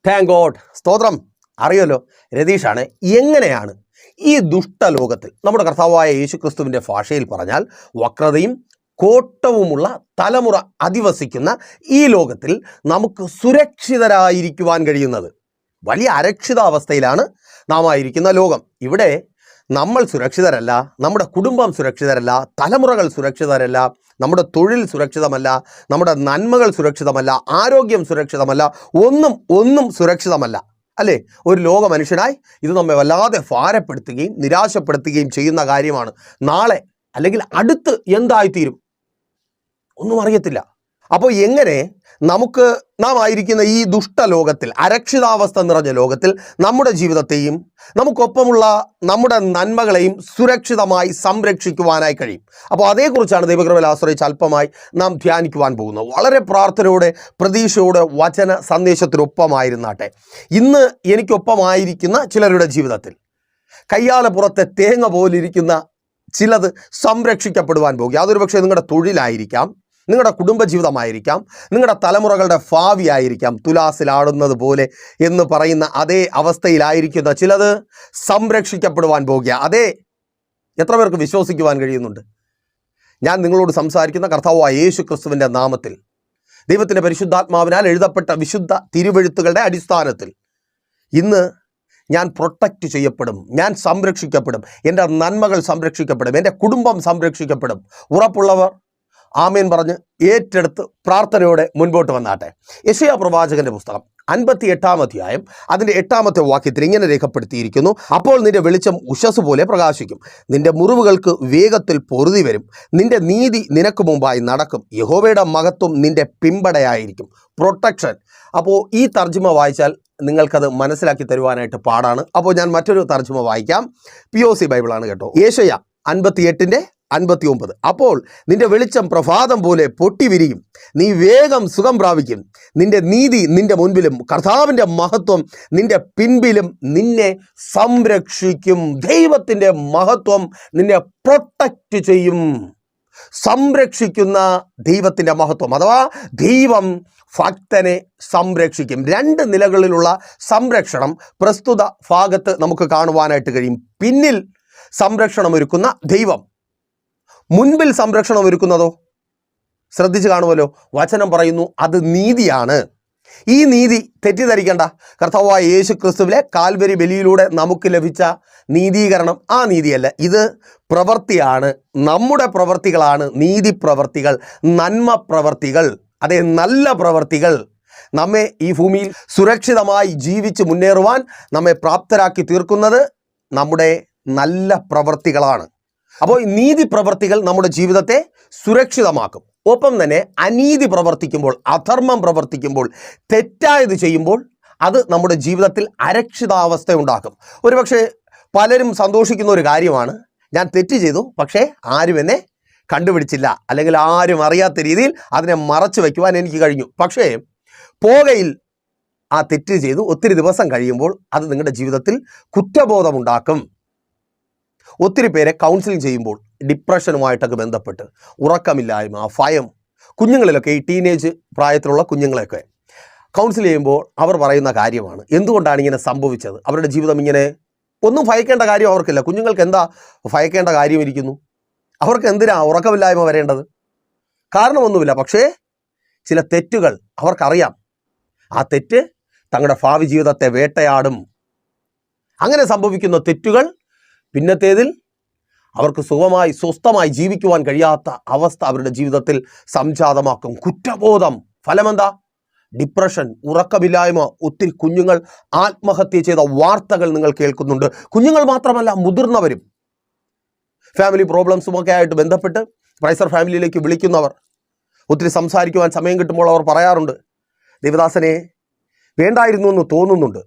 Thank God. സ്തോത്രം. അറിയാലോ, രതീഷാണ്. എങ്ങനെയാണ് ഈ ദുഷ്ടലോകത്തിൽ നമ്മുടെ കർത്താവായ യേശുക്രിസ്തുവിൻ്റെ ഭാഷയിൽ പറഞ്ഞാൽ വക്രതയും കോട്ടവുമുള്ള തലമുറ അധിവസിക്കുന്ന ഈ ലോകത്തിൽ നമുക്ക് സുരക്ഷിതരായിരിക്കുവാൻ കഴിയുന്നത്? വലിയ അരക്ഷിതാവസ്ഥയിലാണ് നാം ആയിരിക്കുന്ന ലോകം. ഇവിടെ നമ്മൾ സുരക്ഷിതരല്ല, നമ്മുടെ കുടുംബം സുരക്ഷിതരല്ല, തലമുറകൾ സുരക്ഷിതരല്ല, നമ്മുടെ തൊഴിൽ സുരക്ഷിതമല്ല, നമ്മുടെ നന്മകൾ സുരക്ഷിതമല്ല, ആരോഗ്യം സുരക്ഷിതമല്ല, ഒന്നും സുരക്ഷിതമല്ല, അല്ലേ? ഒരു ലോക മനുഷ്യനായി ഇത് നമ്മെ വല്ലാതെ ഭാരപ്പെടുത്തുകയും നിരാശപ്പെടുത്തുകയും ചെയ്യുന്ന കാര്യമാണ്. നാളെ അല്ലെങ്കിൽ അടുത്ത് എന്തായിത്തീരും ഒന്നും അറിയത്തില്ല. അപ്പോൾ എങ്ങനെ നാം ആയിരിക്കുന്ന ഈ ദുഷ്ടലോകത്തിൽ, അരക്ഷിതാവസ്ഥ നിറഞ്ഞ ലോകത്തിൽ നമ്മുടെ ജീവിതത്തെയും നമുക്കൊപ്പമുള്ള നമ്മുടെ നന്മകളെയും സുരക്ഷിതമായി സംരക്ഷിക്കുവാനായി കഴിയും? അപ്പോൾ അതേക്കുറിച്ചാണ് ദൈവകൃപയിൽ ആശ്രയിച്ച് അല്പമായി നാം ധ്യാനിക്കുവാൻ പോകുന്നത്. വളരെ പ്രാർത്ഥനയോടെ പ്രതീക്ഷയോടെ വചന സന്ദേശത്തിനൊപ്പമായിരുന്നാട്ടെ. ഇന്ന് എനിക്കൊപ്പമായിരിക്കുന്ന ചിലരുടെ ജീവിതത്തിൽ കയ്യാലപ്പുറത്തെ തേങ്ങ പോലിരിക്കുന്ന ചിലത് സംരക്ഷിക്കപ്പെടുവാൻ പോകും. അതൊരു പക്ഷേ നിങ്ങളുടെ തൊഴിലായിരിക്കാം, നിങ്ങളുടെ കുടുംബജീവിതമായിരിക്കാം, നിങ്ങളുടെ തലമുറകളുടെ ഭാവിയായിരിക്കാം. തുലാസിലാടുന്നത് പോലെ എന്ന് പറയുന്ന അതേ അവസ്ഥയിലായിരിക്കുന്ന ചിലത് സംരക്ഷിക്കപ്പെടുവാൻ പോകുക. അതേ, എത്ര പേർക്ക് വിശ്വസിക്കുവാൻ കഴിയുന്നുണ്ട്? ഞാൻ നിങ്ങളോട് സംസാരിക്കുന്ന കർത്താവായ യേശുക്രിസ്തുവിൻ്റെ നാമത്തിൽ, ദൈവത്തിൻ്റെ പരിശുദ്ധാത്മാവിനാൽ എഴുതപ്പെട്ട വിശുദ്ധ തിരുവെഴുത്തുകളുടെ അടിസ്ഥാനത്തിൽ ഇന്ന് ഞാൻ പ്രൊട്ടക്റ്റ് ചെയ്യപ്പെടും, ഞാൻ സംരക്ഷിക്കപ്പെടും, എൻ്റെ നന്മകൾ സംരക്ഷിക്കപ്പെടും, എൻ്റെ കുടുംബം സംരക്ഷിക്കപ്പെടും. ഉറപ്പുള്ളവർ ആമേൻ പറഞ്ഞ് ഏറ്റെടുത്ത് പ്രാർത്ഥനയോടെ മുൻപോട്ട് വന്നാട്ടെ. യെശയ്യാ പ്രവാചകന്റെ പുസ്തകം 58-ാം അധ്യായം അതിൻ്റെ 8-ാമത്തെ വാക്യത്തിൽ ഇങ്ങനെ രേഖപ്പെടുത്തിയിരിക്കുന്നു: അപ്പോൾ നിന്റെ വെളിച്ചം ഉഷസ് പോലെ പ്രകാശിക്കും, നിന്റെ മുറിവുകൾക്ക് വേഗത്തിൽ പൊറുതി വരും, നിന്റെ നീതി നിനക്ക് മുമ്പായി നടക്കും, യഹോവയുടെ മഹത്വം നിന്റെ പിമ്പടയായിരിക്കും. പ്രൊട്ടക്ഷൻ. അപ്പോൾ ഈ തർജ്ജിമ വായിച്ചാൽ നിങ്ങൾക്കത് മനസ്സിലാക്കി തരുവാനായിട്ട് പാടാണ്. അപ്പോൾ ഞാൻ മറ്റൊരു തർജ്ജിമ വായിക്കാം. POC ബൈബിളാണ് കേട്ടോ. യെശയ്യാ 58:59. അപ്പോൾ നിന്റെ വെളിച്ചം പ്രഭാതം പോലെ പൊട്ടിവിരിയും, നീ വേഗം സുഖം പ്രാപിക്കും, നിന്റെ നീതി നിന്റെ മുൻപിലും കർത്താവിൻ്റെ മഹത്വം നിന്റെ പിൻപിലും നിന്നെ സംരക്ഷിക്കും. ദൈവത്തിൻ്റെ മഹത്വം നിന്നെ പ്രൊട്ടക്റ്റ് ചെയ്യും. സംരക്ഷിക്കുന്ന ദൈവത്തിൻ്റെ മഹത്വം, അഥവാ ദൈവം ഭക്തനെ സംരക്ഷിക്കും. 2 നിലകളിലുള്ള സംരക്ഷണം പ്രസ്തുത ഭാഗത്ത് നമുക്ക് കാണുവാനായിട്ട് കഴിയും. പിന്നിൽ സംരക്ഷണം ഒരുക്കുന്ന ദൈവം, മുൻപിൽ സംരക്ഷണം ഒരുക്കുന്നതോ? ശ്രദ്ധിച്ച് കാണുമല്ലോ. വചനം പറയുന്നു അത് നീതിയാണ്. ഈ നീതി തെറ്റിദ്ധരിക്കേണ്ട. കർത്താവായ യേശു ക്രിസ്തുവിലെ കാൽവരി ബലിയിലൂടെ നമുക്ക് ലഭിച്ച നീതീകരണം ആ നീതിയല്ല, ഇത് പ്രവൃത്തിയാണ്. നമ്മുടെ പ്രവൃത്തികളാണ് നീതി പ്രവൃത്തികൾ, നന്മ പ്രവൃത്തികൾ, അതേ നല്ല പ്രവൃത്തികൾ നമ്മെ ഈ ഭൂമിയിൽ സുരക്ഷിതമായി ജീവിച്ച് മുന്നേറുവാൻ നമ്മെ പ്രാപ്തരാക്കി തീർക്കുന്നത് നമ്മുടെ നല്ല പ്രവൃത്തികളാണ്. അപ്പോൾ നീതി പ്രവൃത്തികൾ നമ്മുടെ ജീവിതത്തെ സുരക്ഷിതമാക്കും. ഒപ്പം തന്നെ അനീതി പ്രവർത്തിക്കുമ്പോൾ, അധർമ്മം പ്രവർത്തിക്കുമ്പോൾ, തെറ്റായത് ചെയ്യുമ്പോൾ അത് നമ്മുടെ ജീവിതത്തിൽ അരക്ഷിതാവസ്ഥ ഉണ്ടാക്കും. ഒരുപക്ഷെ പലരും സന്തോഷിക്കുന്ന ഒരു കാര്യമാണ്, ഞാൻ തെറ്റ് ചെയ്തു പക്ഷേ ആരും എന്നെ കണ്ടുപിടിച്ചില്ല, അല്ലെങ്കിൽ ആരും അറിയാത്ത രീതിയിൽ അതിനെ മറച്ചു വയ്ക്കുവാൻ എനിക്ക് കഴിഞ്ഞു. പക്ഷേ പോകയിൽ ആ തെറ്റ് ചെയ്തു ഒത്തിരി ദിവസം കഴിയുമ്പോൾ അത് നിങ്ങളുടെ ജീവിതത്തിൽ കുറ്റബോധമുണ്ടാക്കും. ഒത്തിരി പേരെ കൗൺസിലിംഗ് ചെയ്യുമ്പോൾ ഡിപ്രഷനുമായിട്ടൊക്കെ ബന്ധപ്പെട്ട് ഉറക്കമില്ലായ്മ, ഭയം, കുഞ്ഞുങ്ങളിലൊക്കെ ഈ ടീനേജ് പ്രായത്തിലുള്ള കുഞ്ഞുങ്ങളെയൊക്കെ കൗൺസിൽ ചെയ്യുമ്പോൾ അവർ പറയുന്ന കാര്യമാണ്, എന്തുകൊണ്ടാണ് ഇങ്ങനെ സംഭവിച്ചത്? അവരുടെ ജീവിതം ഇങ്ങനെ, ഒന്നും ഭയക്കേണ്ട കാര്യം അവർക്കില്ല. കുഞ്ഞുങ്ങൾക്ക് എന്താ ഭയക്കേണ്ട കാര്യം ഇരിക്കുന്നു? അവർക്ക് എന്തിനാ ഉറക്കമില്ലായ്മ വരേണ്ടത്? കാരണമൊന്നുമില്ല. പക്ഷേ ചില തെറ്റുകൾ അവർക്കറിയാം. ആ തെറ്റ് തങ്ങളുടെ ഭാവി ജീവിതത്തെ വേട്ടയാടും. അങ്ങനെ സംഭവിക്കുന്ന തെറ്റുകൾ പിന്നത്തേതിൽ അവർക്ക് സുഖമായി സ്വസ്ഥമായി ജീവിക്കുവാൻ കഴിയാത്ത അവസ്ഥ അവരുടെ ജീവിതത്തിൽ സംജാതമാക്കും. കുറ്റബോധം. ഫലമെന്താ? ഡിപ്രഷൻ, ഉറക്കമില്ലായ്മ. ഒത്തിരി കുഞ്ഞുങ്ങൾ ആത്മഹത്യ ചെയ്ത വാർത്തകൾ നിങ്ങൾ കേൾക്കുന്നുണ്ട്. കുഞ്ഞുങ്ങൾ മാത്രമല്ല, മുതിർന്നവരും. ഫാമിലി പ്രോബ്ലംസുമൊക്കെ ആയിട്ട് ബന്ധപ്പെട്ട് പ്രൈസർ ഫാമിലിയിലേക്ക് വിളിക്കുന്നവർ, ഒത്തിരി സംസാരിക്കുവാൻ സമയം കിട്ടുമ്പോൾ അവർ പറയാറുണ്ട്, ദേവദാസനെ വേണ്ടായിരുന്നു എന്ന് തോന്നുന്നുണ്ട്.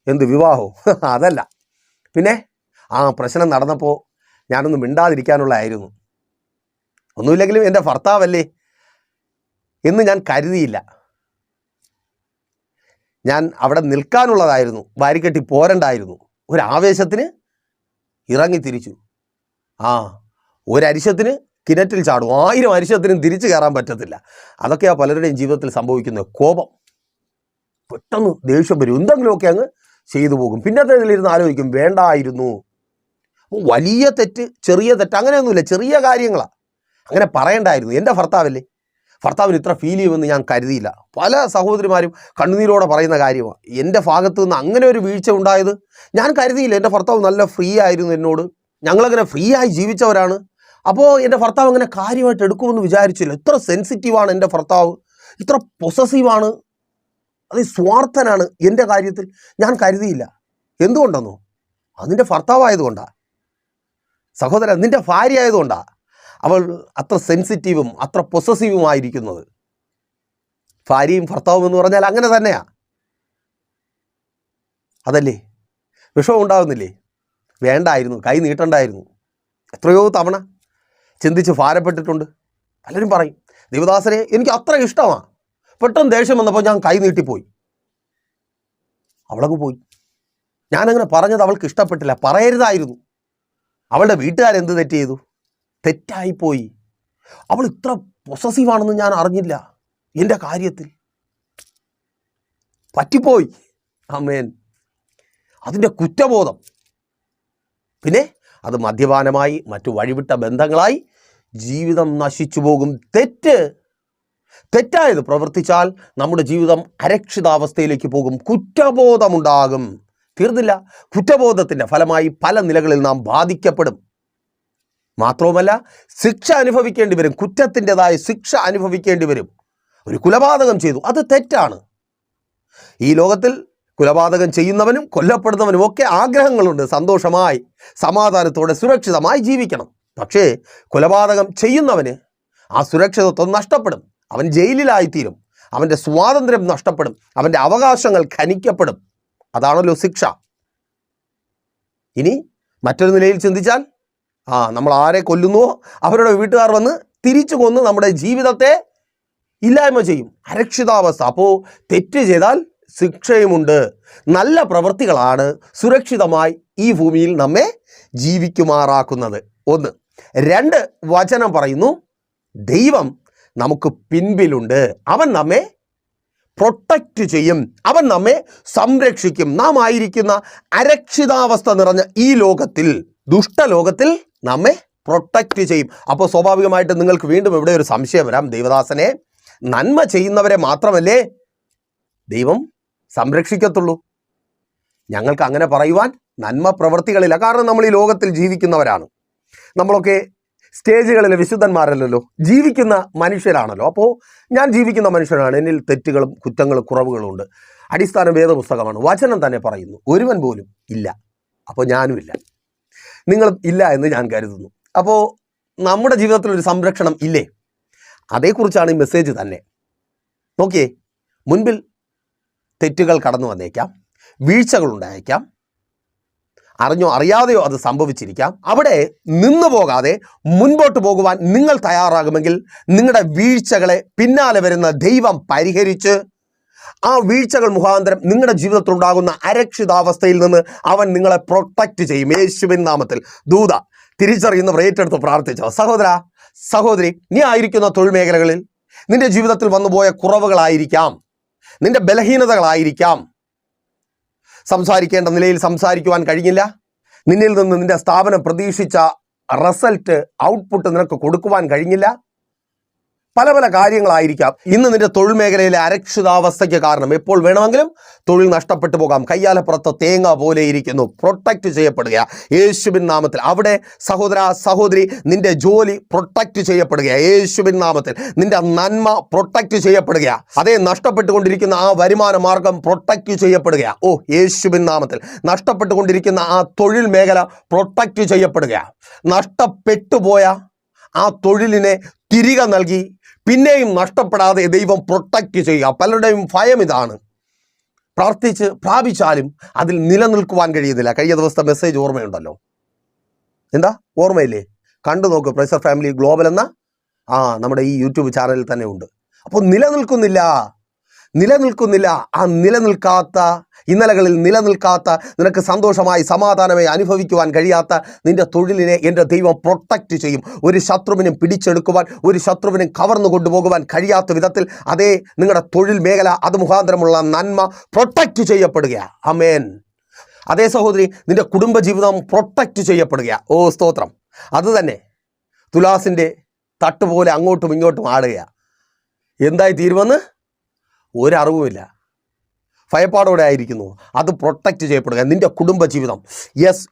എന്ത് വിവാഹവും? അതല്ല, പിന്നെ ആ പ്രശ്നം നടന്നപ്പോൾ ഞാനൊന്നും മിണ്ടാതിരിക്കാനുള്ളതായിരുന്നു, ഒന്നുമില്ലെങ്കിലും എൻ്റെ ഭർത്താവല്ലേ എന്ന് ഞാൻ കരുതിയില്ല, ഞാൻ അവിടെ നിൽക്കാനുള്ളതായിരുന്നു, വാരിക്കെട്ടി പോരണ്ടായിരുന്നു, ഒരാവേശത്തിന് ഇറങ്ങി തിരിച്ചു. ഒരരിശത്തിന് കിണറ്റിൽ ചാടും, 1000 അരിശത്തിനും തിരിച്ചു കയറാൻ പറ്റത്തില്ല. അതൊക്കെയാണ് പലരുടെയും ജീവിതത്തിൽ സംഭവിക്കുന്നത്. കോപം, പെട്ടെന്ന് ദേഷ്യം വരും, എന്തെങ്കിലുമൊക്കെ അങ്ങ് ചെയ്തു പോകും. പിന്നത്തേതിലിരുന്ന് ആലോചിക്കും വേണ്ടായിരുന്നു. വലിയ തെറ്റ്, ചെറിയ തെറ്റ് അങ്ങനെയൊന്നുമില്ല, ചെറിയ കാര്യങ്ങളാണ്. അങ്ങനെ പറയണ്ടായിരുന്നു. എൻ്റെ ഭർത്താവല്ലേ, ഭർത്താവിന് ഇത്ര ഫീൽ ചെയ്യുമെന്ന് ഞാൻ കരുതിയില്ല. പല സഹോദരിമാരും കണ്ണുനീരോടെ പറയുന്ന കാര്യമാണ്. എൻ്റെ ഭാഗത്തു നിന്ന് അങ്ങനെ ഒരു വീഴ്ച ഉണ്ടായത് ഞാൻ കരുതിയില്ല. എൻ്റെ ഭർത്താവ് നല്ല ഫ്രീ ആയിരുന്നു എന്നോട്, ഞങ്ങളങ്ങനെ ഫ്രീ ആയി ജീവിച്ചവരാണ്. അപ്പോൾ എൻ്റെ ഭർത്താവ് അങ്ങനെ കാര്യമായിട്ട് എടുക്കുമെന്ന് വിചാരിച്ചില്ല. ഇത്ര സെൻസിറ്റീവാണ് എൻ്റെ ഭർത്താവ്, ഇത്ര പൊസസീവാണ്, അത് സ്വാർത്ഥനാണ് എൻ്റെ കാര്യത്തിൽ, ഞാൻ കരുതിയില്ല. എന്തുകൊണ്ടെന്നോ, അതിൻ്റെ ഭർത്താവായതുകൊണ്ടാണ്. സഹോദരൻ, നിൻ്റെ ഭാര്യ ആയതുകൊണ്ടാണ് അവൾ അത്ര സെൻസിറ്റീവും അത്ര പൊസസീവുമായിരിക്കുന്നത്. ഭാര്യയും ഭർത്താവും എന്ന് പറഞ്ഞാൽ അങ്ങനെ തന്നെയാണ്. അതല്ലേ വിഷമം ഉണ്ടാകുന്നില്ലേ? വേണ്ടായിരുന്നു, കൈ നീട്ടണ്ടായിരുന്നു. എത്രയോ തവണ ചിന്തിച്ച് ഭാരപ്പെട്ടിട്ടുണ്ട്. പലരും പറയും, ദേവദാസനെ എനിക്ക് അത്ര ഇഷ്ടമാണ്, പെട്ടെന്ന് ദേഷ്യം വന്നപ്പോൾ ഞാൻ കൈ നീട്ടിപ്പോയി. അവളങ്ങ് പോയി. ഞാനങ്ങനെ പറഞ്ഞത് അവൾക്ക് ഇഷ്ടപ്പെട്ടില്ല, പറയരുതായിരുന്നു. അവളുടെ വീട്ടുകാരെന്ത് തെറ്റ് ചെയ്തു? തെറ്റായിപ്പോയി. അവൾ ഇത്ര പൊസസീവാണെന്ന് ഞാൻ അറിഞ്ഞില്ല എൻ്റെ കാര്യത്തിൽ, പറ്റിപ്പോയി. ആമേൻ. അതിൻ്റെ കുറ്റബോധം, പിന്നെ അത് മദ്യപാനമായി, മറ്റു വഴിവിട്ട ബന്ധങ്ങളായി ജീവിതം നശിച്ചു പോകും. തെറ്റായത് പ്രവർത്തിച്ചാൽ നമ്മുടെ ജീവിതം അരക്ഷിതാവസ്ഥയിലേക്ക് പോകും, കുറ്റബോധമുണ്ടാകും. തീർന്നില്ല, കുറ്റബോധത്തിൻ്റെ ഫലമായി പല നിലകളിൽ നാം ബാധിക്കപ്പെടും. മാത്രവുമല്ല, ശിക്ഷ അനുഭവിക്കേണ്ടി വരും, കുറ്റത്തിൻ്റെതായ ശിക്ഷ അനുഭവിക്കേണ്ടി വരും. ഒരു കൊലപാതകം ചെയ്തു, അത് തെറ്റാണ്. ഈ ലോകത്തിൽ കൊലപാതകം ചെയ്യുന്നവനും കൊല്ലപ്പെടുന്നവനും ഒക്കെ ആഗ്രഹങ്ങളുണ്ട്, സന്തോഷമായി സമാധാനത്തോടെ സുരക്ഷിതമായി ജീവിക്കണം. പക്ഷേ കൊലപാതകം ചെയ്യുന്നവന് ആ സുരക്ഷിതത്വം നഷ്ടപ്പെടും, അവൻ ജയിലിലായിത്തീരും, അവൻ്റെ സ്വാതന്ത്ര്യം നഷ്ടപ്പെടും, അവൻ്റെ അവകാശങ്ങൾ ഖനിക്കപ്പെടും. അതാണല്ലോ ശിക്ഷ. ഇനി മറ്റൊരു നിലയിൽ ചിന്തിച്ചാൽ, നമ്മൾ ആരെ കൊല്ലുന്നുവോ അവരുടെ വീട്ടുകാർ വന്ന് തിരിച്ചു കൊന്ന് നമ്മുടെ ജീവിതത്തെ ഇല്ലായ്മ ചെയ്യും, അരക്ഷിതാവസ്ഥ. അപ്പോൾ തെറ്റ് ചെയ്താൽ ശിക്ഷയുമുണ്ട്. നല്ല പ്രവൃത്തികളാണ് സുരക്ഷിതമായി ഈ ഭൂമിയിൽ നമ്മെ ജീവിക്കുമാറാക്കുന്നത്. 1. 2, വചനം പറയുന്നു, ദൈവം നമുക്ക് പിൻപിലുണ്ട്, അവൻ നമ്മെ പ്രൊട്ടക്റ്റ് ചെയ്യും, അവൻ നമ്മെ സംരക്ഷിക്കും. നാം ആയിരിക്കുന്ന അരക്ഷിതാവസ്ഥ നിറഞ്ഞ ഈ ലോകത്തിൽ, ദുഷ്ടലോകത്തിൽ നമ്മെ പ്രൊട്ടക്റ്റ് ചെയ്യും. അപ്പോൾ സ്വാഭാവികമായിട്ട് നിങ്ങൾക്ക് വീണ്ടും ഇവിടെ ഒരു സംശയം വരാം, ദേവദാസനെ, നന്മ ചെയ്യുന്നവരെ മാത്രമല്ലേ ദൈവം സംരക്ഷിക്കത്തുള്ളൂ? ഞങ്ങൾക്ക് അങ്ങനെ പറയുവാൻ നന്മ പ്രവൃത്തികളില്ല. കാരണം നമ്മൾ ഈ ലോകത്തിൽ ജീവിക്കുന്നവരാണ്. നമ്മളൊക്കെ സ്റ്റേജുകളിലെ വിശുദ്ധന്മാരല്ലല്ലോ, ജീവിക്കുന്ന മനുഷ്യരാണല്ലോ. അപ്പോൾ ഞാൻ ജീവിക്കുന്ന മനുഷ്യനാണ്, എന്നിൽ തെറ്റുകളും കുറ്റങ്ങളും കുറവുകളും ഉണ്ട്. അടിസ്ഥാന വേദപുസ്തകമാണ്, വചനം തന്നെ പറയുന്നു, ഒരുവൻ പോലും ഇല്ല. അപ്പോൾ ഞാനും ഇല്ല, നിങ്ങളും ഇല്ല എന്ന് ഞാൻ കരുതുന്നു. അപ്പോൾ നമ്മുടെ ജീവിതത്തിൽ ഒരു സംരക്ഷണം ഇല്ലേ? അതേക്കുറിച്ചാണ് ഈ മെസ്സേജ് തന്നെ. നോക്കിയേ, മുൻപിൽ തെറ്റുകൾ കടന്നു വന്നേക്കാം, വീഴ്ചകൾ ഉണ്ടായേക്കാം, അറിഞ്ഞോ അറിയാതെയോ അത് സംഭവിച്ചിരിക്കാം. അവിടെ നിന്നു പോകാതെ മുൻപോട്ട് പോകുവാൻ നിങ്ങൾ തയ്യാറാകുമെങ്കിൽ നിങ്ങളുടെ വീഴ്ചകളെ പിന്നാലെ വരുന്ന ദൈവം പരിഹരിച്ച് ആ വീഴ്ചകൾ മുഖാന്തരം നിങ്ങളുടെ ജീവിതത്തിൽ ഉണ്ടാകുന്ന അരക്ഷിതാവസ്ഥയിൽ നിന്ന് അവൻ നിങ്ങളെ പ്രൊട്ടക്റ്റ് ചെയ്യും. യേശുവിൻ നാമത്തിൽ ദൂത തിരിച്ചറിയുന്നവർ ഏറ്റെടുത്ത് പ്രാർത്ഥിച്ചോ. സഹോദര സഹോദരി, നീ ആയിരിക്കുന്ന തൊഴിൽ മേഖലകളിൽ നിന്റെ ജീവിതത്തിൽ വന്നുപോയ കുറവുകളായിരിക്കാം, നിന്റെ ബലഹീനതകളായിരിക്കാം. സംസാരിക്കേണ്ട നിലയിൽ സംസാരിക്കുവാൻ കഴിഞ്ഞില്ല, നിന്നിൽ നിന്ന് നിന്റെ സ്ഥാപനം പ്രതീക്ഷിച്ച റിസൾട്ട്, ഔട്ട്പുട്ട് നിനക്ക് കൊടുക്കുവാൻ കഴിഞ്ഞില്ല. പല പല കാര്യങ്ങളായിരിക്കാം ഇന്ന് നിന്റെ തൊഴിൽ മേഖലയിലെ അരക്ഷിതാവസ്ഥയ്ക്ക് കാരണം. എപ്പോൾ വേണമെങ്കിലും തൊഴിൽ നഷ്ടപ്പെട്ടു പോകാം. കയ്യാലപ്പുറത്ത് തേങ്ങ പോലെ ഇരിക്കുന്നു. പ്രൊട്ടക്റ്റ് ചെയ്യപ്പെടുക യേശുവിൻ നാമത്തിൽ. അവിടെ സഹോദര സഹോദരി, നിന്റെ ജോലി പ്രൊട്ടക്റ്റ് ചെയ്യപ്പെടുക യേശുവിൻ നാമത്തിൽ. നിന്റെ നന്മ പ്രൊട്ടക്റ്റ് ചെയ്യപ്പെടുക. അതേ, നഷ്ടപ്പെട്ടുകൊണ്ടിരിക്കുന്ന ആ വരുമാന മാർഗം പ്രൊട്ടക്റ്റ് ചെയ്യപ്പെടുക. യേശുവിൻ നാമത്തിൽ. നഷ്ടപ്പെട്ടുകൊണ്ടിരിക്കുന്ന ആ തൊഴിൽ മേഖല പ്രൊട്ടക്റ്റ് ചെയ്യപ്പെടുക. നഷ്ടപ്പെട്ടുപോയ ആ തൊഴിലിനെ തിരികെ നൽകി പിന്നെയും നഷ്ടപ്പെടാതെ ദൈവം പ്രൊട്ടക്റ്റ് ചെയ്യുക. പലരുടെയും ഭയം ഇതാണ്, പ്രാർത്ഥിച്ച് പ്രാപിച്ചാലും അതിൽ നിലനിൽക്കുവാൻ കഴിയുന്നില്ല. കഴിഞ്ഞ ദിവസത്തെ മെസ്സേജ് ഓർമ്മയുണ്ടല്ലോ, എന്താ ഓർമ്മയില്ലേ? കണ്ടു നോക്ക്, പ്രൈസർ ഫാമിലി ഗ്ലോബൽ എന്ന നമ്മുടെ ഈ യൂട്യൂബ് ചാനലിൽ തന്നെ ഉണ്ട്. അപ്പോൾ നിലനിൽക്കുന്നില്ല. നിലനിൽക്കുന്നില്ല. ആ നിലനിൽക്കാത്ത ഇന്നലകളിൽ നിലനിൽക്കാത്ത, നിനക്ക് സന്തോഷമായി സമാധാനമായി അനുഭവിക്കുവാൻ കഴിയാത്ത നിന്റെ തൊഴിലിനെ എൻ്റെ ദൈവം പ്രൊട്ടക്റ്റ് ചെയ്യും. ഒരു ശത്രുവിനും പിടിച്ചെടുക്കുവാൻ, ഒരു ശത്രുവിനും കവർന്നു കൊണ്ടുപോകുവാൻ കഴിയാത്ത വിധത്തിൽ അതേ നിങ്ങളുടെ തൊഴിൽ മേഖല, അത് മുഖാന്തരമുള്ള നന്മ പ്രൊട്ടക്റ്റ് ചെയ്യപ്പെടുക. ആമേൻ. അതേ സഹോദരി, നിന്റെ കുടുംബജീവിതം പ്രൊട്ടക്റ്റ് ചെയ്യുക. ഓ സ്തോത്രം. അത് തന്നെ തുലാസിൻ്റെ തട്ടുപോലെ അങ്ങോട്ടും ഇങ്ങോട്ടും ആടുക. എന്തായി തീരുമെന്ന് ഒരറിവുമില്ല, ഭയപ്പാടോടെ ആയിരിക്കുന്നു. അത് പ്രൊട്ടക്റ്റ് ചെയ്യപ്പെടുക. നിന്റെ കുടുംബജീവിതം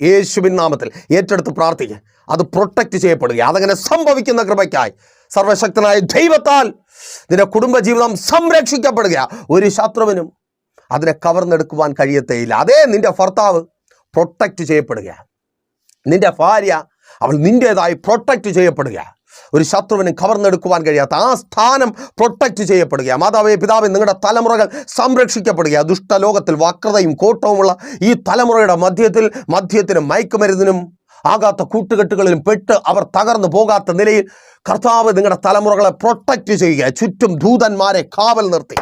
യേശുവിൻ നാമത്തിൽ ഏറ്റെടുത്ത് പ്രാർത്ഥിക്കുക. അത് പ്രൊട്ടക്റ്റ് ചെയ്യപ്പെടുക. അതങ്ങനെ സംഭവിക്കുന്ന കൃപയ്ക്കായി സർവശക്തനായ ദൈവത്താൽ നിന്റെ കുടുംബജീവിതം സംരക്ഷിക്കപ്പെടുക. ഒരു ശത്രുവിനും അതിനെ കവർന്നെടുക്കുവാൻ കഴിയത്തേയില്ല. അതേ നിന്റെ ഭർത്താവ് പ്രൊട്ടക്റ്റ് ചെയ്യപ്പെടുക. നിന്റെ ഭാര്യ അവൾ നിൻ്റേതായി പ്രൊട്ടക്റ്റ് ചെയ്യപ്പെടുക. ഒരു ശത്രുവിനും കവർന്നെടുക്കുവാൻ കഴിയാത്ത ആ സ്ഥാനം പ്രൊട്ടക്റ്റ് ചെയ്യപ്പെടുക. മാതാവേ, പിതാവേ, നിങ്ങളുടെ തലമുറകൾ സംരക്ഷിക്കപ്പെടുക. ദുഷ്ടലോകത്തിൽ വക്രതയും കോട്ടവുമുള്ള ഈ തലമുറയുടെ മധ്യത്തിനും മയക്കുമരുന്നിനും ആകാത്ത കൂട്ടുകെട്ടുകളിലും പെട്ട് അവർ തകർന്നു പോകാത്ത നിലയിൽ കർത്താവ് നിങ്ങളുടെ തലമുറകളെ പ്രൊട്ടക്റ്റ് ചെയ്യുക. ചുറ്റും ദൂതന്മാരെ കാവൽ നിർത്തി.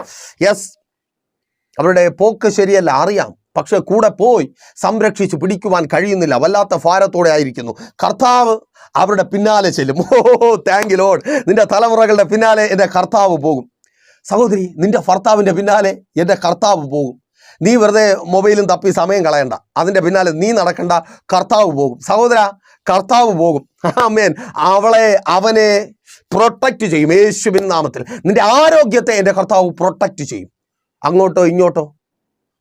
അവരുടെ പോക്ക് ശരിയല്ല, അറിയാം. പക്ഷെ കൂടെ പോയി സംരക്ഷിച്ച് പിടിക്കുവാൻ കഴിയുന്നില്ല. വല്ലാത്ത ഭാരത്തോടെ ആയിരിക്കുന്നു. കർത്താവ് അവരുടെ പിന്നാലെ ചെല്ലും. Thank you Lord. നിന്റെ തലമുറകളുടെ പിന്നാലെ എൻ്റെ കർത്താവ് പോകും. സഹോദരി, നിന്റെ ഭർത്താവിൻ്റെ പിന്നാലെ എൻ്റെ കർത്താവ് പോകും. നീ വെറുതെ മൊബൈലും തപ്പി സമയം കളയണ്ട. അതിൻ്റെ പിന്നാലെ നീ നടക്കണ്ട. കർത്താവ് പോകും. സഹോദര, കർത്താവ് പോകും. ആമേൻ. അവനെ പ്രൊട്ടക്റ്റ് ചെയ്യും യേശുവിൻ നാമത്തിൽ. നിന്റെ ആരോഗ്യത്തെ എൻ്റെ കർത്താവ് പ്രൊട്ടക്റ്റ് ചെയ്യും. അങ്ങോട്ടോ ഇങ്ങോട്ടോ,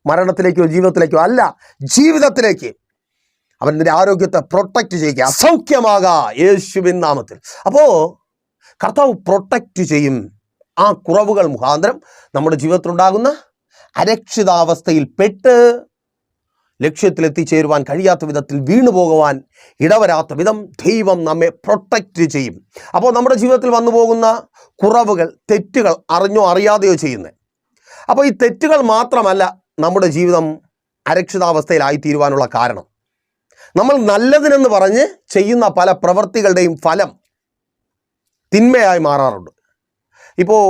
മരണത്തിലേക്കോ ജീവിതത്തിലേക്കോ അല്ല, ജീവിതത്തിലേക്ക് അവൻ നിന്റെ ആരോഗ്യത്തെ പ്രൊട്ടക്റ്റ് ചെയ്യുക. അസൗഖ്യമാകാ യേശുവിൻ നാമത്തിൽ. അപ്പോൾ കർത്താവ് പ്രൊട്ടക്റ്റ് ചെയ്യും. ആ കുറവുകൾ മുഖാന്തരം നമ്മുടെ ജീവിതത്തിലുണ്ടാകുന്ന അരക്ഷിതാവസ്ഥയിൽ പെട്ട് ലക്ഷ്യത്തിലെത്തിച്ചേരുവാൻ കഴിയാത്ത വിധത്തിൽ വീണുപോകുവാൻ ഇടവരാത്ത വിധം ദൈവം നമ്മെ പ്രൊട്ടക്റ്റ് ചെയ്യും. അപ്പോൾ നമ്മുടെ ജീവിതത്തിൽ വന്നു പോകുന്ന കുറവുകൾ, തെറ്റുകൾ അറിഞ്ഞോ അറിയാതെയോ ചെയ്യുന്നത്. അപ്പോൾ ഈ തെറ്റുകൾ മാത്രമല്ല നമ്മുടെ ജീവിതം അരക്ഷിതാവസ്ഥയിലായിത്തീരുവാനുള്ള കാരണം. നമ്മൾ നല്ലതിനെന്ന് പറഞ്ഞ് ചെയ്യുന്ന പല പ്രവൃത്തികളുടെയും ഫലം തിന്മയായി മാറാറുണ്ട്. ഇപ്പോൾ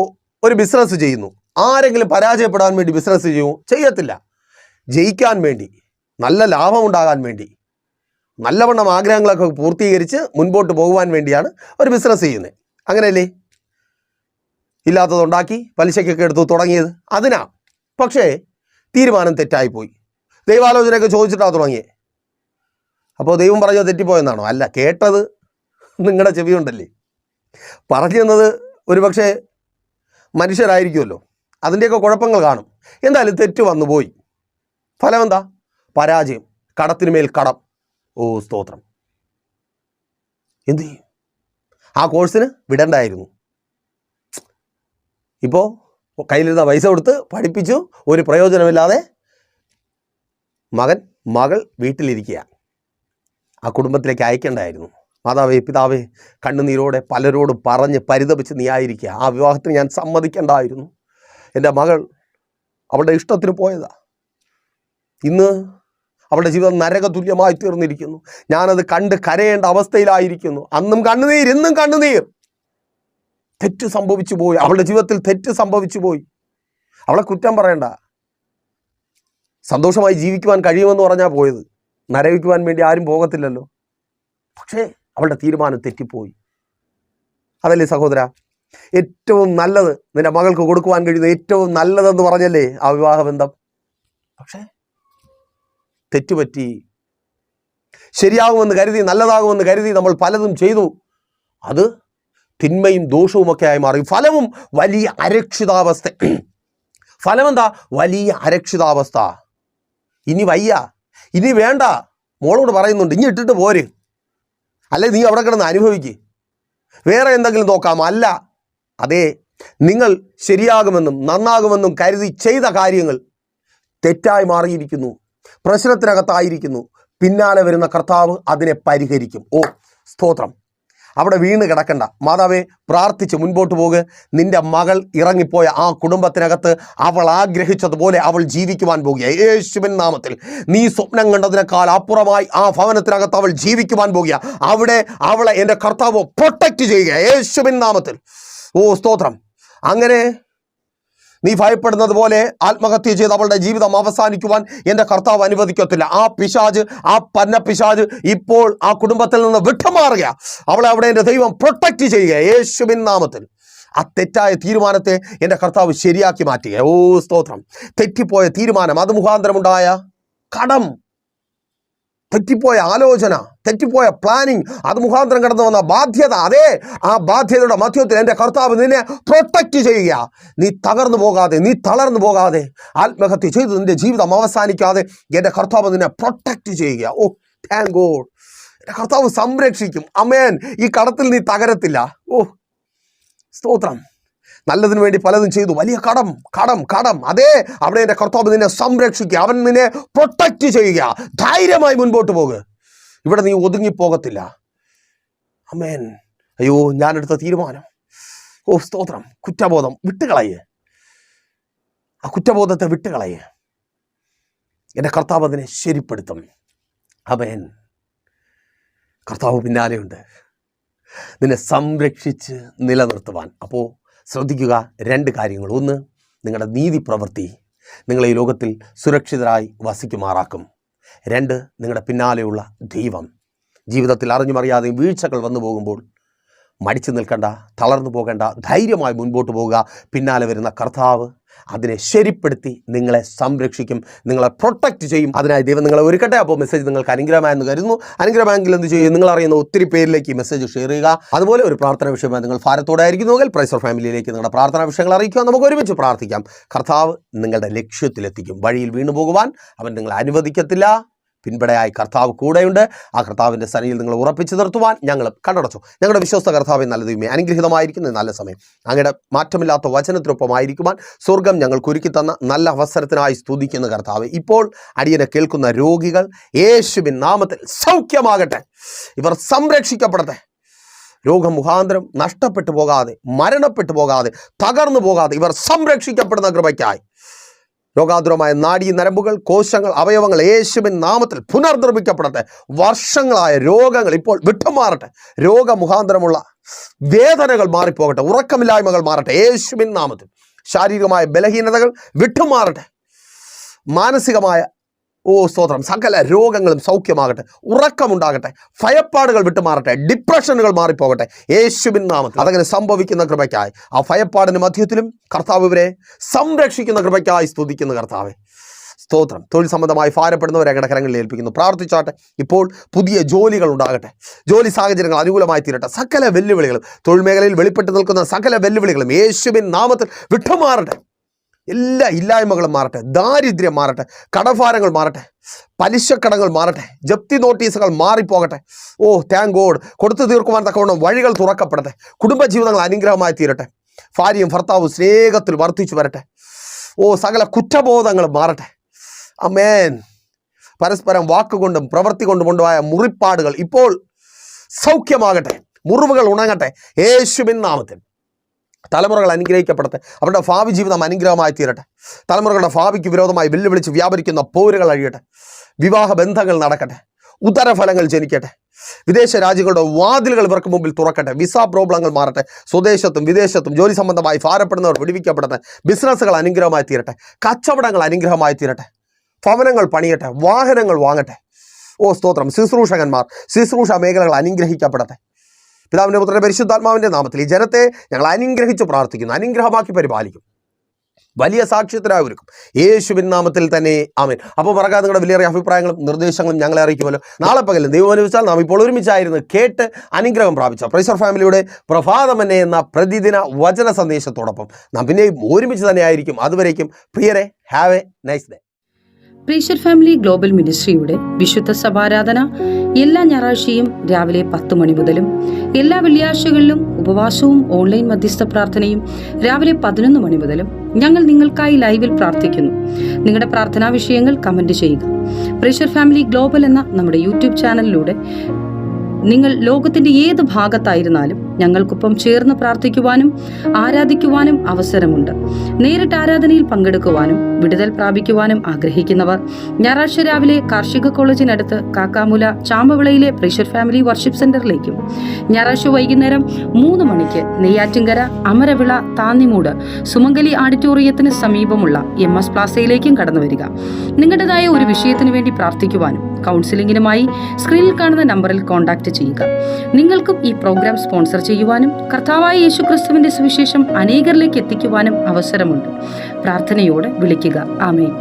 ഒരു ബിസിനസ് ചെയ്യുന്നു. ആരെങ്കിലും പരാജയപ്പെടാൻ വേണ്ടി ബിസിനസ് ചെയ്യത്തില്ല. ജയിക്കാൻ വേണ്ടി, നല്ല ലാഭം ഉണ്ടാകാൻ വേണ്ടി, നല്ലവണ്ണം ആഗ്രഹങ്ങളൊക്കെ പൂർത്തീകരിച്ച് മുൻപോട്ട് പോകുവാൻ വേണ്ടിയാണ് ഒരു ബിസിനസ് ചെയ്യുന്നത്. അങ്ങനെയല്ലേ? ഇല്ലാത്തതുണ്ടാക്കി പലിശയ്ക്കൊക്കെ എടുത്തു തുടങ്ങിയത് അതിനാ. പക്ഷേ തീരുമാനം തെറ്റായിപ്പോയി. ദൈവാലോചനയൊക്കെ ചോദിച്ചിട്ടാണ് തുടങ്ങിയത്. അപ്പോൾ ദൈവം പറഞ്ഞത് തെറ്റിപ്പോയെന്നാണോ? അല്ല, കേട്ടത് നിങ്ങളുടെ ചെവിയുണ്ടല്ലേ. പറഞ്ഞു തന്നത് ഒരുപക്ഷെ മനുഷ്യരായിരിക്കുമല്ലോ. അതിൻ്റെയൊക്കെ കുഴപ്പങ്ങൾ കാണും. എന്തായാലും തെറ്റ് വന്നു പോയി. ഫലം എന്താ? പരാജയം, കടത്തിന് മേൽ കടം. ഓ സ്തോത്രം. എന്തു ചെയ്യും? ആ കോഴ്സിന് വിടണ്ടായിരുന്നു. ഇപ്പോൾ കയ്യിലിരുന്ന പൈസ കൊടുത്ത് പഠിപ്പിച്ചു, ഒരു പ്രയോജനമില്ലാതെ മകൾ വീട്ടിലിരിക്കുക. ആ കുടുംബത്തിലേക്ക് അയക്കേണ്ടായിരുന്നു. മാതാവേ, പിതാവേ, കണ്ണുനീരോടെ പലരോടും പറഞ്ഞ് പരിതപിച്ച് നീ ആയിരിക്കുക. ആ വിവാഹത്തിന് ഞാൻ സമ്മതിക്കേണ്ടായിരുന്നു. എൻ്റെ മകൾ അവളുടെ ഇഷ്ടത്തിന് പോയതാ. ഇന്ന് അവളുടെ ജീവിതം നരകതുല്യമായി തീർന്നിരിക്കുന്നു. ഞാനത് കണ്ട് കരയേണ്ട അവസ്ഥയിലായിരിക്കുന്നു. അന്നും കണ്ണുനീർ, ഇന്നും കണ്ണുനീർ. തെറ്റ് സംഭവിച്ചു പോയി. അവളുടെ ജീവിതത്തിൽ തെറ്റ് സംഭവിച്ചു പോയി. അവളെ കുറ്റം പറയണ്ട. സന്തോഷമായി ജീവിക്കുവാൻ കഴിയുമെന്ന് പറഞ്ഞാൽ പോയത്. നരകിക്കുവാൻ വേണ്ടി ആരും പോകത്തില്ലല്ലോ. പക്ഷേ അവളുടെ തീരുമാനം തെറ്റിപ്പോയി. അതല്ലേ സഹോദര? ഏറ്റവും നല്ലത് നിന്റെ മകൾക്ക് കൊടുക്കുവാൻ കഴിയുന്ന ഏറ്റവും നല്ലതെന്ന് പറഞ്ഞല്ലേ ആ വിവാഹബന്ധം. പക്ഷേ തെറ്റുപറ്റി. ശരിയാകുമെന്ന് കരുതി, നല്ലതാകുമെന്ന് കരുതി നമ്മൾ പലതും ചെയ്തു. അത് തിന്മയും ദോഷവുമൊക്കെ ആയി മാറി. ഫലവും വലിയ അരക്ഷിതാവസ്ഥ. ഫലമെന്താ? വലിയ അരക്ഷിതാവസ്ഥ. ഇനി വയ്യ, ഇനി വേണ്ട. മോളോട് പറയുന്നുണ്ട്, ഇനി ഇട്ടിട്ട് പോര്, അല്ലെ നീ അവിടെ കിടന്ന് അനുഭവിക്ക്, വേറെ എന്തെങ്കിലും നോക്കാം. അല്ല, അതേ, നിങ്ങൾ ശരിയാകുമെന്നും നന്നാകുമെന്നും കരുതി ചെയ്ത കാര്യങ്ങൾ തെറ്റായി മാറിയിരിക്കുന്നു, പ്രശ്നത്തിനകത്തായിരിക്കുന്നു. പിന്നാലെ വരുന്ന കർത്താവ് അതിനെ പരിഹരിക്കും. ഓ സ്തോത്രം. അവിടെ വീണ് കിടക്കണ്ട. മാതാവേ, പ്രാർത്ഥിച്ച് മുൻപോട്ട് പോകുക. നിന്റെ മകൾ ഇറങ്ങിപ്പോയ ആ കുടുംബത്തിനകത്ത് അവൾ ആഗ്രഹിച്ചതുപോലെ അവൾ ജീവിക്കുവാൻ പോകുക യേശുവിൻ നാമത്തിൽ. നീ സ്വപ്നം കണ്ടതിനേക്കാൾ അപ്പുറമായി ആ ഭവനത്തിനകത്ത് അവൾ ജീവിക്കുവാൻ പോകുക. അവിടെ അവളെ എൻ്റെ കർത്താവ് പ്രൊട്ടക്റ്റ് ചെയ്യുക യേശുവിൻ നാമത്തിൽ. ഓ സ്തോത്രം. അങ്ങനെ നീ ഭയപ്പെടുന്നത് പോലെ ആത്മഹത്യ ചെയ്ത് അവളുടെ ജീവിതം അവസാനിക്കുവാൻ എൻ്റെ കർത്താവ് അനുവദിക്കത്തില്ല. ആ പിശാച്, ആ പന്ന പിശാച് ഇപ്പോൾ ആ കുടുംബത്തിൽ നിന്ന് വിട്ടുമാറുക. അവളെ അവിടെ എൻ്റെ ദൈവം പ്രൊട്ടക്റ്റ് ചെയ്യുക യേശുവിൻ നാമത്തിൽ. ആ തെറ്റായ തീരുമാനത്തെ എൻ്റെ കർത്താവ് ശരിയാക്കി മാറ്റുക. ഓ സ്തോത്രം. തെറ്റിപ്പോയ തീരുമാനം, അത് മുഖാന്തരമുണ്ടായ കടം, തെറ്റിപ്പോയ ആലോചന, തെറ്റിപ്പോയ പ്ലാനിങ്, അത് മുഖാന്തരം കടന്നു വന്ന ബാധ്യത, അതേ ആ ബാധ്യതയുടെ മധ്യത്തിൽ എൻ്റെ കർത്താവ് നിന്നെ പ്രൊട്ടക്റ്റ് ചെയ്യുക. നീ തകർന്നു പോകാതെ, നീ തളർന്നു പോകാതെ, ആത്മഹത്യ ചെയ്ത് നിന്റെ ജീവിതം അവസാനിക്കാതെ എൻ്റെ കർത്താവ് നിന്നെ പ്രൊട്ടക്റ്റ് ചെയ്യുക. ഓ താങ്ക് ഗോഡ്. എൻ്റെ കർത്താവ് സംരക്ഷിക്കും. ആമേൻ. ഈ കടത്തിൽ നീ തകരത്തില്ല. ഓ സ്തോത്രം. നല്ലതിനു വേണ്ടി പലതും ചെയ്തു, വലിയ കടം കടം കടം, അതേ അവിടെ എൻ്റെ കർത്താവ് നിന്നെ സംരക്ഷിക്കുക. അവൻ നിന്നെ പ്രൊട്ടക്റ്റ് ചെയ്യുക. ധൈര്യമായി മുൻപോട്ട് പോകുക. ഇവിടെ നീ ഒതുങ്ങിപ്പോകത്തില്ല. ആമേൻ. അയ്യോ, ഞാനെടുത്ത തീരുമാനം, ഓ സ്തോത്രം. കുറ്റബോധം വിട്ടുകളയേ, ആ കുറ്റബോധത്തെ വിട്ടുകളയേ. എൻ്റെ കർത്താവ് അതിനെ ശരിപ്പെടുത്തും. ആമേൻ. കർത്താവ് പിന്നാലെയുണ്ട് നിന്നെ സംരക്ഷിച്ച് നിലനിർത്തുവാൻ. അപ്പോൾ ശ്രദ്ധിക്കുക, 2 കാര്യങ്ങൾ. ഒന്ന്, നിങ്ങളുടെ നീതി പ്രവൃത്തി നിങ്ങളെ ഈ ലോകത്തിൽ സുരക്ഷിതരായി വസിക്കുമാറാക്കും. 2, നിങ്ങളുടെ പിന്നാലെയുള്ള ദൈവം. ജീവിതത്തിൽ അറിഞ്ഞുമറിയാതെയും വീഴ്ചകൾ വന്നു പോകുമ്പോൾ മടിച്ചു നിൽക്കേണ്ട, തളർന്നു പോകേണ്ട, ധൈര്യമായി മുൻപോട്ട് പോവുക. പിന്നാലെ വരുന്ന കർത്താവ് അതിനെ ശരിപ്പെടുത്തി നിങ്ങളെ സംരക്ഷിക്കും, നിങ്ങളെ പ്രൊട്ടക്റ്റ് ചെയ്യും. അതിനായി ദൈവം നിങ്ങളെ ഒരുക്കട്ടെ. അപ്പോൾ മെസ്സേജ് നിങ്ങൾക്ക് അനുഗ്രഹമായെന്ന് കരുതുന്നു. അനുഗ്രഹമായെങ്കിൽ എന്ത് ചെയ്യും? നിങ്ങൾ അറിയുന്ന ഒത്തിരി പേരിലേക്ക് ഈ മെസ്സേജ് ഷെയർ ചെയ്യുക. അതുപോലെ ഒരു പ്രാർത്ഥന വിഷയമായി നിങ്ങൾ ഭാരത്തോടെ ആയിരിക്കുന്നുവെങ്കിൽ പ്രൈസ് ഓഫ് ഫാമിലിയിലേക്ക് നിങ്ങളുടെ പ്രാർത്ഥനാ വിഷയങ്ങൾ അറിയിക്കുക. നമുക്ക് ഒരുമിച്ച് പ്രാർത്ഥിക്കാം. കർത്താവ് നിങ്ങളുടെ ലക്ഷ്യത്തിലെത്തിക്കും. വഴിയിൽ വീണു പോകുവാൻ അവൻ നിങ്ങളെ അനുവദിക്കത്തില്ല. പിൻപടയായി കർത്താവ് കൂടെയുണ്ട്. ആ കർത്താവിൻ്റെ സന്നിധിയിൽ നിങ്ങൾ ഉറപ്പിച്ചു നിർത്തുവാൻ ഞങ്ങൾ കണ്ണടച്ചു. ഞങ്ങളുടെ വിശ്വസ്ത കർത്താവെ നല്ല ദൈവമേ, അനുഗ്രഹീതമായിരിക്കുന്ന നല്ല സമയം അങ്ങയുടെ മാറ്റമില്ലാത്ത വചനത്തിനൊപ്പമായിരിക്കുവാൻ സ്വർഗം ഞങ്ങൾക്ക് ഒരുക്കി തന്ന നല്ല അവസരത്തിനായി സ്തുതിക്കുന്ന കർത്താവ്, ഇപ്പോൾ അടിയനെ കേൾക്കുന്ന രോഗികൾ യേശുവിൻ നാമത്തിൽ സൗഖ്യമാകട്ടെ. ഇവർ സംരക്ഷിക്കപ്പെടട്ടെ. രോഗം മുഖാന്തരം നഷ്ടപ്പെട്ടു പോകാതെ, മരണപ്പെട്ടു പോകാതെ, തകർന്നു പോകാതെ ഇവർ സംരക്ഷിക്കപ്പെടുന്ന കൃപയ്ക്കായി രോഗാതുരമായ നാഡീ നരമ്പുകൾ, കോശങ്ങൾ, അവയവങ്ങൾ യേശുവിൻ നാമത്തിൽ പുനർനിർമ്മിക്കപ്പെടട്ടെ. വർഷങ്ങളായ രോഗങ്ങൾ ഇപ്പോൾ വിട്ടുമാറട്ടെ. രോഗമുഖാന്തരമുള്ള വേദനകൾ മാറിപ്പോകട്ടെ. ഉറക്കമില്ലായ്മകൾ മാറട്ടെ യേശുവിൻ നാമത്തിൽ. ശാരീരികമായ ബലഹീനതകൾ വിട്ടുമാറട്ടെ. മാനസികമായ സ്തോത്രം സകല രോഗങ്ങളും സൗഖ്യമാകട്ടെ. ഉറക്കമുണ്ടാകട്ടെ. ഭയപ്പാടുകൾ വിട്ടുമാറട്ടെ. ഡിപ്രഷനുകൾ മാറിപ്പോകട്ടെ യേശുവിൻ നാമത്തിൽ. അതങ്ങനെ സംഭവിക്കുന്ന കൃപയ്ക്കായി, ആ ഭയപ്പാടിന് മധ്യത്തിലും കർത്താവ് ഇവരെ സംരക്ഷിക്കുന്ന കൃപയ്ക്കായി സ്തുതിക്കുന്ന കർത്താവെ സ്തോത്രം. തൊഴിൽ സംബന്ധമായി ഭാരപ്പെടുന്നവരെ അങ്ങയുടെ കരങ്ങളിൽ ഏൽപ്പിക്കുന്നു. പ്രാർത്ഥിച്ചാട്ടെ. ഇപ്പോൾ പുതിയ ജോലികൾ ഉണ്ടാകട്ടെ. ജോലി സാഹചര്യങ്ങൾ അനുകൂലമായി തീരട്ടെ. സകല വെല്ലുവിളികളും, തൊഴിൽ മേഖലയിൽ വെളിപ്പെട്ട് നിൽക്കുന്ന സകല വെല്ലുവിളികളും യേശുവിൻ നാമത്തിൽ വിട്ടുമാറട്ടെ. എല്ലാ ഇല്ലായ്മകളും മാറട്ടെ. ദാരിദ്ര്യം മാറട്ടെ. കടഭാരങ്ങൾ മാറട്ടെ. പലിശക്കടങ്ങൾ മാറട്ടെ. ജപ്തി നോട്ടീസുകൾ മാറിപ്പോകട്ടെ. ഓ താങ്ക് ഗോഡ്. കൊടുത്തു തീർക്കുവാൻ തക്കവണ്ണം വഴികൾ തുറക്കപ്പെടട്ടെ. കുടുംബജീവിതങ്ങൾ അനുഗ്രഹമായി തീരട്ടെ. ഭാര്യയും ഭർത്താവും സ്നേഹത്തിൽ വർദ്ധിച്ചു വരട്ടെ. സകല കുറ്റബോധങ്ങളും മാറട്ടെ. ആമേൻ. പരസ്പരം വാക്കുകൊണ്ടും പ്രവൃത്തി കൊണ്ടും ഉണ്ടായ മുറിപ്പാടുകൾ ഇപ്പോൾ സൗഖ്യമാകട്ടെ. മുറിവുകൾ ഉണങ്ങട്ടെ യേശുവിൻ നാമത്തിൽ. തലമുറകൾ അനുഗ്രഹിക്കപ്പെടട്ടെ. അവരുടെ ഭാവി ജീവിതം അനുഗ്രഹമായി തീരട്ടെ. തലമുറകളുടെ ഭാവിക്ക് വിരോധമായി വെല്ലുവിളിച്ച് വ്യാപരിക്കുന്ന പോരുകൾ അഴിയട്ടെ. വിവാഹ ബന്ധങ്ങൾ നടക്കട്ടെ. ഉദരഫലങ്ങൾ ജനിക്കട്ടെ. വിദേശ രാജ്യങ്ങളുടെ വാതിലുകൾ ഇവർക്ക് മുമ്പിൽ തുറക്കട്ടെ. വിസ പ്രോബ്ലങ്ങൾ മാറട്ടെ. സ്വദേശത്തും വിദേശത്തും ജോലി സംബന്ധമായി ഭാരപ്പെടുന്നവർ വിടുവിക്കപ്പെടട്ടെ. ബിസിനസ്സുകൾ അനുഗ്രഹമായി തീരട്ടെ. കച്ചവടങ്ങൾ അനുഗ്രഹമായി തീരട്ടെ. ഭവനങ്ങൾ പണിയട്ടെ. വാഹനങ്ങൾ വാങ്ങട്ടെ. സ്തോത്രം. ശുശ്രൂഷകന്മാർ, ശുശ്രൂഷ മേഖലകൾ അനുഗ്രഹിക്കപ്പെടട്ടെ. പിതാവിൻ്റെ പുത്രന്റെ പരിശുദ്ധാത്മാവിൻ്റെ നാമത്തിൽ ഈ ജനത്തെ ഞങ്ങൾ അനുഗ്രഹിച്ച് പ്രാർത്ഥിക്കുന്നു. അനുഗ്രഹമാക്കി പരിപാലിക്കും. വലിയ സാക്ഷ്യത്തിനായി ഒരുക്കും യേശുവിൻ നാമത്തിൽ തന്നെ ആമേൻ. അപ്പോൾ മറക്കാതെ നിങ്ങളുടെ വിലയേറിയ അഭിപ്രായങ്ങളും നിർദ്ദേശങ്ങളും ഞങ്ങളെ അറിയിക്കുമല്ലോ. നാളെ പകലും ദൈവം അനുവദിച്ചാൽ നാം ഇപ്പോൾ ഒരുമിച്ചായിരുന്നു കേട്ട് അനുഗ്രഹം പ്രാപിച്ച പ്രൈസർ ഫാമിലിയുടെ പ്രഭാതം എന്നെ എന്ന പ്രതിദിന വചന സന്ദേശത്തോടൊപ്പം നാം പിന്നെയും ഒരുമിച്ച് തന്നെ ആയിരിക്കും. അതുവരേക്കും പ്രിയരെ, have a nice day. Praiser family global മിനിസ്ട്രിയുടെ വിശുദ്ധ സഭാരാധന എല്ലാ ഞായറാഴ്ചയും രാവിലെ 10 മണി മുതലും എല്ലാ വെള്ളിയാഴ്ചകളിലും ഉപവാസവും ഓൺലൈൻ മധ്യസ്ഥ പ്രാർത്ഥനയും രാവിലെ 11 മണി മുതലും ഞങ്ങൾ നിങ്ങൾക്കായി ലൈവിൽ പ്രാർത്ഥിക്കുന്നു. നിങ്ങളുടെ പ്രാർത്ഥനാ വിഷയങ്ങൾ കമന്റ് ചെയ്യുക. പ്രൈസർ ഫാമിലി ഗ്ലോബൽ എന്ന നമ്മുടെ യൂട്യൂബ് ചാനലിലൂടെ നിങ്ങൾ ലോകത്തിന്റെ ഏത് ഭാഗത്തായിരുന്നാലും ഞങ്ങൾക്കൊപ്പം ചേർന്ന് പ്രാർത്ഥിക്കുവാനും ആരാധിക്കുവാനും അവസരമുണ്ട്. നേരിട്ട് ആരാധനയിൽ പങ്കെടുക്കുവാനും വിടുതൽ പ്രാപിക്കുവാനും ആഗ്രഹിക്കുന്നവർ ഞായറാഴ്ച രാവിലെ കാർഷിക കോളേജിനടുത്ത് കാക്കാമുല ചാമ്പവിളയിലെ പ്രൈഷർ ഫാമിലി വർഷിപ്പ് സെന്ററിലേക്കും ഞായറാഴ്ച വൈകുന്നേരം 3 മണിക്ക് നെയ്യാറ്റിൻകര അമരവിള താന്നിമൂട് സുമംഗലി ഓഡിറ്റോറിയത്തിന് സമീപമുള്ള MS പ്ലാസയിലേക്കും കടന്നു വരിക. നിങ്ങളുടേതായ ഒരു വിഷയത്തിന് വേണ്ടി പ്രാർത്ഥിക്കുവാനും കൗൺസിലിംഗിനുമായി സ്ക്രീനിൽ കാണുന്ന നമ്പറിൽ കോൺടാക്ട് ചെയ്യുക. നിങ്ങൾക്കും ഈ പ്രോഗ്രാം സ്പോൺസർ ചെയ്യുവാനും കർത്താവായ യേശുക്രിസ്തുവിന്റെ സുവിശേഷം അനേകരിലേക്ക് എത്തിക്കുവാനും അവസരമുണ്ട്. പ്രാർത്ഥനയോടെ വിളിക്കുക. ആമേൻ.